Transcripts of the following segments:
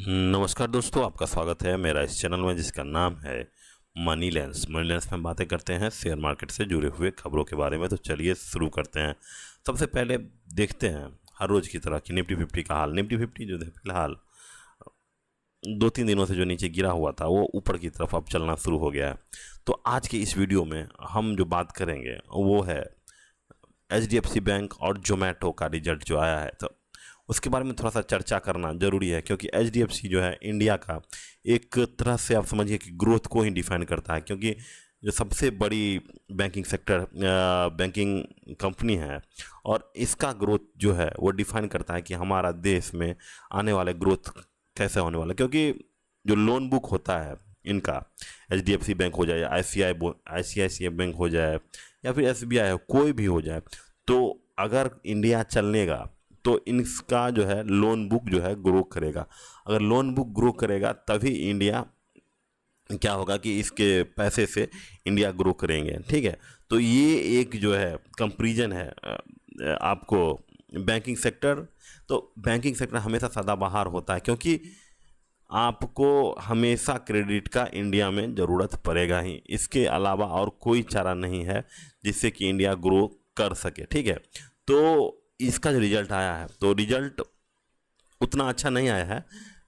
नमस्कार दोस्तों, आपका स्वागत है मेरा इस चैनल में जिसका नाम है मनी लेंस। मनी लेंस में हम बातें करते हैं शेयर मार्केट से जुड़े हुए खबरों के बारे में। तो चलिए शुरू करते हैं। सबसे पहले देखते हैं हर रोज़ की तरह कि निफ्टी 50 का हाल। निफ्टी 50 जो है फिलहाल 2-3 दिनों से जो नीचे गिरा हुआ था वो ऊपर की तरफ अब चलना शुरू हो गया है। तो आज के इस वीडियो में हम जो बात करेंगे वो है HDFC बैंक और जोमेटो का रिजल्ट जो आया है। तो उसके बारे में थोड़ा सा चर्चा करना ज़रूरी है, क्योंकि HDFC जो है इंडिया का एक तरह से आप समझिए कि ग्रोथ को ही डिफाइन करता है, क्योंकि जो सबसे बड़ी बैंकिंग कंपनी है और इसका ग्रोथ जो है वो डिफाइन करता है कि हमारा देश में आने वाले ग्रोथ कैसे होने वाला। क्योंकि जो लोन बुक होता है इनका, HDFC बैंक हो जाए या ICICI बैंक हो जाए या फिर SBI हो, कोई भी हो जाए, तो अगर इंडिया चलेगा तो इनका जो है लोन बुक जो है ग्रो करेगा। अगर लोन बुक ग्रो करेगा तभी इंडिया क्या होगा कि इसके पैसे से इंडिया ग्रो करेंगे। ठीक है, तो ये एक जो है कंपैरिजन है आपको बैंकिंग सेक्टर। तो बैंकिंग सेक्टर हमेशा सदाबहार होता है, क्योंकि आपको हमेशा क्रेडिट का इंडिया में ज़रूरत पड़ेगा ही। इसके अलावा और कोई चारा नहीं है जिससे कि इंडिया ग्रो कर सके। ठीक है, तो इसका जो रिजल्ट आया है तो रिजल्ट उतना अच्छा नहीं आया है,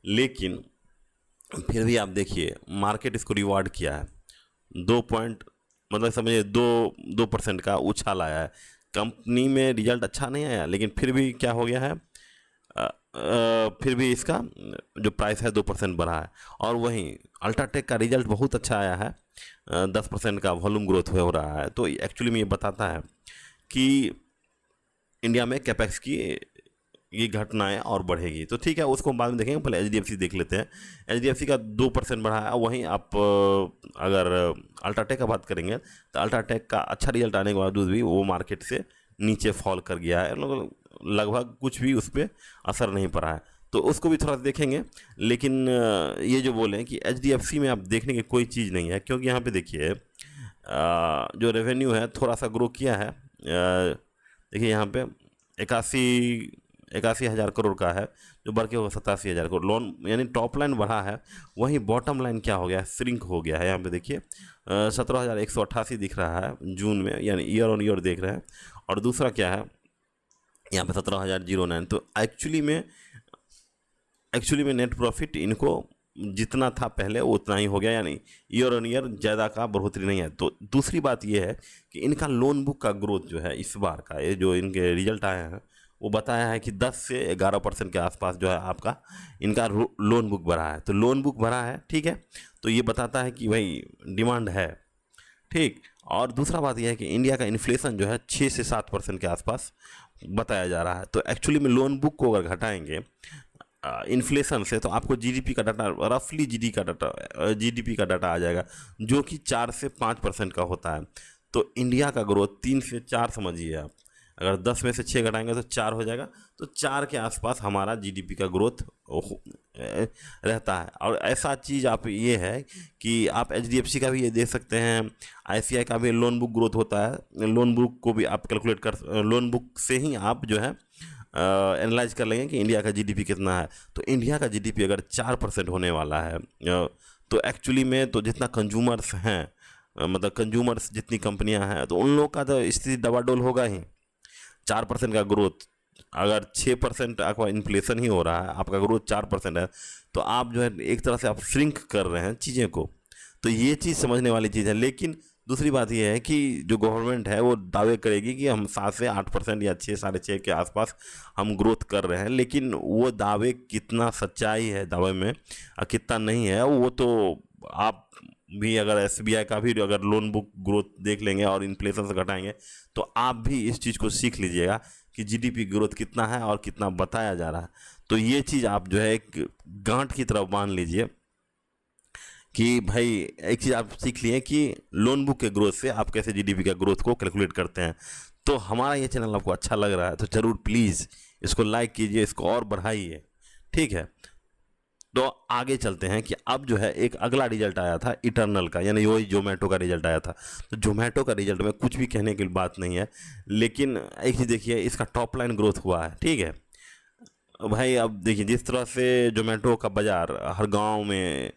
लेकिन फिर भी आप देखिए मार्केट इसको रिवार्ड किया है। 2 पॉइंट मतलब समझिए 2% का उछाल आया है। कंपनी में रिजल्ट अच्छा नहीं आया, लेकिन फिर भी क्या हो गया है, फिर भी इसका जो प्राइस है 2% बढ़ा है। और वहीं अल्ट्राटेक का रिजल्ट बहुत अच्छा आया है, 10% का वॉल्यूम ग्रोथ हो रहा है। तो एक्चुअली में ये बताता है कि इंडिया में कैपेक्स की ये घटनाएं और बढ़ेगी। तो ठीक है, उसको हम बाद में देखेंगे, पहले HDFC देख लेते हैं। HDFC का 2% बढ़ा है। वहीं आप अगर अल्ट्राटेक का बात करेंगे तो अल्ट्राटेक का अच्छा रिजल्ट आने के बावजूद भी वो मार्केट से नीचे फॉल कर गया है। लगभग कुछ भी उस पर असर नहीं पड़ा है, तो उसको भी थोड़ा सा देखेंगे। लेकिन ये जो बोलें कि HDFC में आप देखने की कोई चीज़ नहीं है, क्योंकि यहाँ पे देखिए जो रेवेन्यू है थोड़ा सा ग्रो किया है। देखिए यहाँ पे 81 हज़ार करोड़ का है, जो बढ़ के होगा 87 हज़ार करोड़। लोन यानी टॉप लाइन बढ़ा है, वहीं बॉटम लाइन क्या हो गया है, श्रिंक हो गया है। यहाँ पे देखिए 17,188 दिख रहा है जून में, यानी ईयर ऑन ईयर देख रहे हैं। और दूसरा क्या है यहाँ पे 17,009। तो एक्चुअली में नेट प्रॉफिट इनको जितना था पहले वो उतना ही हो गया, यानी ईयर ऑन ईयर ज़्यादा का बढ़ोतरी नहीं है। तो दूसरी बात ये है कि इनका लोन बुक का ग्रोथ जो है इस बार का, ये जो इनके रिजल्ट आए हैं वो बताया है कि 10 से 11% के आसपास जो है आपका इनका लोन बुक बढ़ा है। तो लोन बुक बढ़ा है, ठीक है, तो ये बताता है कि भाई डिमांड है। ठीक, और दूसरा बात यह है कि इंडिया का इन्फ्लेशन जो है 6 से 7% के आसपास बताया जा रहा है। तो एक्चुअली में लोन बुक को अगर घटाएंगे इन्फ्लेशन से, तो आपको जीडीपी का डाटा, रफली जीडीपी का डाटा आ जाएगा, जो कि 4 से 5% का होता है। तो इंडिया का ग्रोथ 3 से 4 समझिए आप। अगर 10 में से 6 घटाएंगे तो 4 हो जाएगा। तो 4 के आसपास हमारा जीडीपी का ग्रोथ रहता है। और ऐसा चीज़ आप ये है कि आप HDFC का भी ये देख सकते हैं, ICI का भी लोन बुक ग्रोथ होता है। लोन बुक को भी आप कैलकुलेट कर, लोन बुक से ही आप जो है एनालाइज कर लेंगे कि इंडिया का जीडीपी कितना है। तो इंडिया का जीडीपी अगर 4% होने वाला है, तो एक्चुअली में तो जितना कंज्यूमर्स हैं, मतलब कंज्यूमर्स जितनी कंपनियां हैं, तो उन लोगों का तो स्थिति डबाडोल होगा ही। 4% का ग्रोथ, अगर 6% आपका इन्फ्लेशन ही हो रहा है, आपका ग्रोथ 4% है, तो आप जो है एक तरह से आप श्रिंक कर रहे हैं चीज़ें को। तो ये चीज़ समझने वाली चीज़ है। लेकिन दूसरी बात यह है कि जो गवर्नमेंट है वो दावे करेगी कि हम 7 से 8% या 6, 6.5 के आसपास हम ग्रोथ कर रहे हैं, लेकिन वो दावे कितना सच्चाई है दावे में और कितना नहीं है, वो तो आप भी अगर SBI का भी अगर लोन बुक ग्रोथ देख लेंगे और इन्फ्लेशन से घटाएंगे, तो आप भी इस चीज़ को सीख लीजिएगा कि जीडीपी ग्रोथ कितना है और कितना बताया जा रहा है। तो ये चीज़ आप जो है एक गांठ की तरफ मान लीजिए कि भाई एक चीज़ आप सीख लिए कि लोन बुक के ग्रोथ से आप कैसे जीडीपी का ग्रोथ को कैलकुलेट करते हैं। तो हमारा ये चैनल आपको अच्छा लग रहा है तो ज़रूर प्लीज़ इसको लाइक कीजिए, इसको और बढ़ाइए। ठीक है, तो आगे चलते हैं कि अब जो है एक अगला रिजल्ट आया था इटर्नल का, यानी वही जोमेटो का रिजल्ट आया था। तो जोमेटो का रिजल्ट में कुछ भी कहने की बात नहीं है, लेकिन एक चीज़ देखिए, इसका टॉप लाइन ग्रोथ हुआ है। ठीक है, भाई अब देखिए जिस तरह से जोमेटो का बाज़ार हर गांव में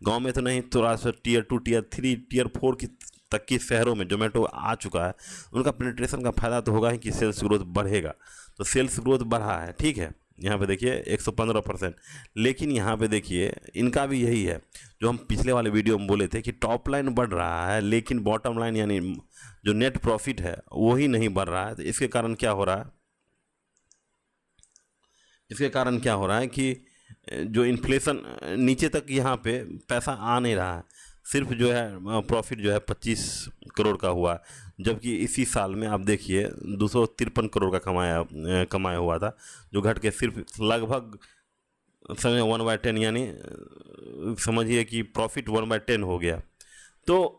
तो नहीं, थोड़ा सा टियर 2 टियर 3 टियर 4 की तक की शहरों में जोमेटो आ चुका है। उनका पेनिट्रेशन का फ़ायदा तो होगा ही कि सेल्स ग्रोथ बढ़ेगा। तो सेल्स ग्रोथ बढ़ा है, ठीक है, यहाँ पे देखिए 115%। लेकिन यहाँ पे देखिए इनका भी यही है जो हम पिछले वाले वीडियो में बोले थे कि टॉप लाइन बढ़ रहा है लेकिन बॉटम लाइन यानी जो नेट प्रॉफिट है वही नहीं बढ़ रहा है। तो इसके कारण क्या हो रहा है, इसके कारण क्या हो रहा है कि जो इन्फ्लेशन नीचे तक यहाँ पे पैसा आ नहीं रहा है। सिर्फ जो है प्रॉफिट जो है 25 करोड़ का हुआ, जबकि इसी साल में आप देखिए 253 करोड़ का कमाया हुआ था, जो घट के सिर्फ लगभग समझ 1/10 यानी समझिए कि प्रॉफिट 1/10 हो गया। तो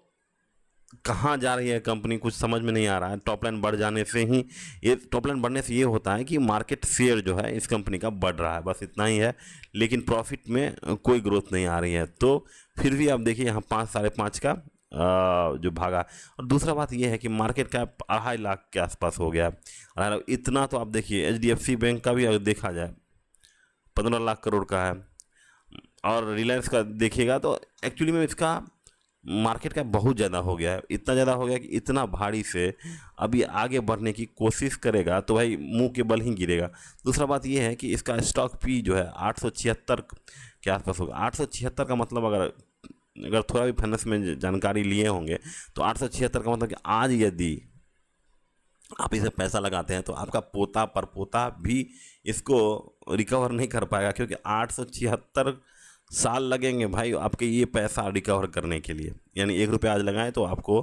कहाँ जा रही है कंपनी कुछ समझ में नहीं आ रहा है। टॉप लाइन बढ़ जाने से ही, ये टॉप लाइन बढ़ने से ये होता है कि मार्केट शेयर जो है इस कंपनी का बढ़ रहा है, बस इतना ही है। लेकिन प्रॉफिट में कोई ग्रोथ नहीं आ रही है। तो फिर भी आप देखिए यहाँ 5 साढ़े 5 का जो भागा। और दूसरा बात ये है कि मार्केट कैप 2.5 लाख के आसपास हो गया। और इतना तो आप देखिए HDFC बैंक का भी अगर देखा जाए 15 लाख करोड़ का है। और रिलायंस का देखिएगा तो एक्चुअली में इसका मार्केट का बहुत ज़्यादा हो गया है। इतना ज़्यादा हो गया कि इतना भारी से अभी आगे बढ़ने की कोशिश करेगा तो भाई मुंह के बल ही गिरेगा। दूसरा बात ये है कि इसका स्टॉक पी जो है 876 के आसपास होगा। 876 का मतलब अगर थोड़ा भी फाइनेंस में जानकारी लिए होंगे तो 876 का मतलब कि आज यदि आप इसे पैसा लगाते हैं तो आपका पोता परपोता भी इसको रिकवर नहीं कर पाएगा, क्योंकि 876 साल लगेंगे भाई आपके ये पैसा रिकवर करने के लिए। यानी 1 रुपया आज लगाएं तो आपको,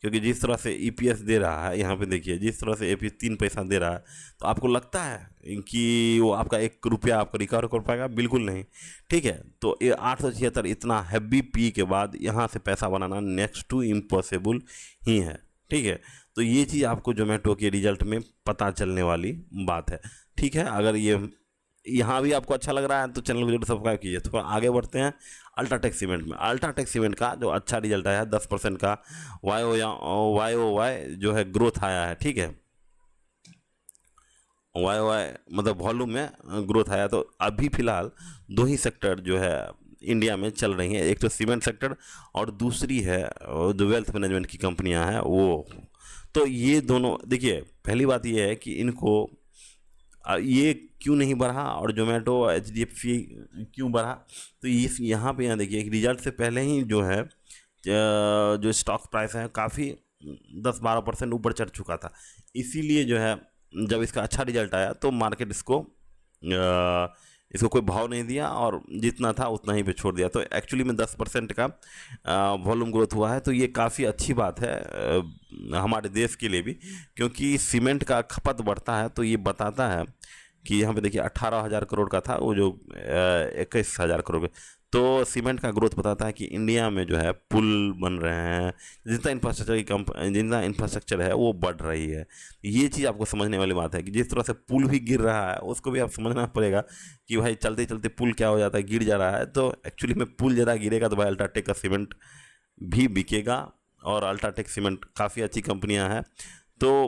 क्योंकि जिस तरह से EPS दे रहा है यहाँ पे देखिए, जिस तरह से EPS 3 पैसा दे रहा है, तो आपको लगता है कि वो आपका 1 रुपया आपको रिकवर कर पाएगा? बिल्कुल नहीं, ठीक है। तो ये 876 इतना हैवी पी के बाद यहाँ से पैसा बनाना नेक्स्ट टू इम्पॉसिबल ही है, ठीक है। तो ये चीज़ आपको जोमेटो के रिजल्ट में पता चलने वाली बात है, ठीक है। अगर ये यहाँ भी आपको अच्छा लग रहा है तो चैनल को जरूर सब्सक्राइब कीजिए। थोड़ा आगे बढ़ते हैं अल्ट्राटेक सीमेंट में। अल्ट्राटेक सीमेंट का जो अच्छा रिजल्ट आया है 10% का YOY जो है ग्रोथ आया है, ठीक है। YOY मतलब वॉल्यूम में ग्रोथ आया। तो अभी फ़िलहाल 2 ही सेक्टर जो है इंडिया में चल रही हैं, एक तो सीमेंट सेक्टर और दूसरी है जो वेल्थ मैनेजमेंट की कंपनियां हैं वो। तो ये दोनों देखिए, पहली बात ये है कि इनको ये क्यों नहीं बढ़ा और जोमेटो HDFC क्यों बढ़ा। तो ये यहाँ देखिए रिजल्ट से पहले ही जो है जो स्टॉक प्राइस है काफ़ी 10-12% ऊपर चढ़ चुका था। इसीलिए जो है जब इसका अच्छा रिजल्ट आया तो मार्केट इसको कोई भाव नहीं दिया और जितना था उतना ही पे छोड़ दिया। तो एक्चुअली में 10% का वॉल्यूम ग्रोथ हुआ है। तो ये काफ़ी अच्छी बात है हमारे देश के लिए भी, क्योंकि सीमेंट का खपत बढ़ता है। तो ये बताता है कि यहाँ पे देखिए 18,000 करोड़ का था वो जो 21,000 करोड़ का। तो सीमेंट का ग्रोथ बताता है कि इंडिया में जो है पुल बन रहे हैं, जितना इंफ्रास्ट्रक्चर है वो बढ़ रही है। ये चीज़ आपको समझने वाली बात है कि जिस तरह से पुल भी गिर रहा है उसको भी आप समझना पड़ेगा कि भाई चलते चलते पुल क्या हो जाता है, गिर जा रहा है। तो एक्चुअली में पुल ज़्यादा गिरेगा तो भाई अल्ट्राटेक का सीमेंट भी बिकेगा। और अल्ट्राटेक सीमेंट काफ़ी अच्छी कंपनियाँ हैं। तो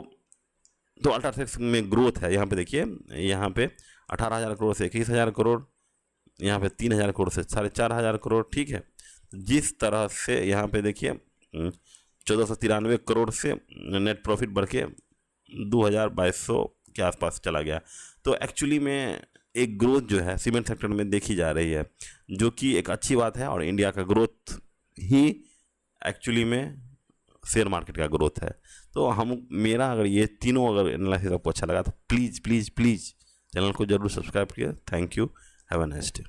अल्ट्राटेक में ग्रोथ है। यहाँ पे देखिए, यहाँ पे 18,000 करोड़ से 21,000 करोड़, यहाँ पे 3,000 करोड़ से 4,500 करोड़, ठीक है। जिस तरह से यहाँ पे देखिए 1493 करोड़ से नेट प्रॉफिट बढ़ के 2,2200 के आसपास चला गया। तो एक्चुअली में एक ग्रोथ जो है सीमेंट सेक्टर में देखी जा रही है, जो कि एक अच्छी बात है। और इंडिया का ग्रोथ ही एक्चुअली में शेयर मार्केट का ग्रोथ है। तो मेरा अगर ये तीनों अगर एनालिसिस आपको अच्छा लगा तो प्लीज़ प्लीज़ प्लीज़ चैनल को जरूर सब्सक्राइब कीजिए। Thank you, have a nice day.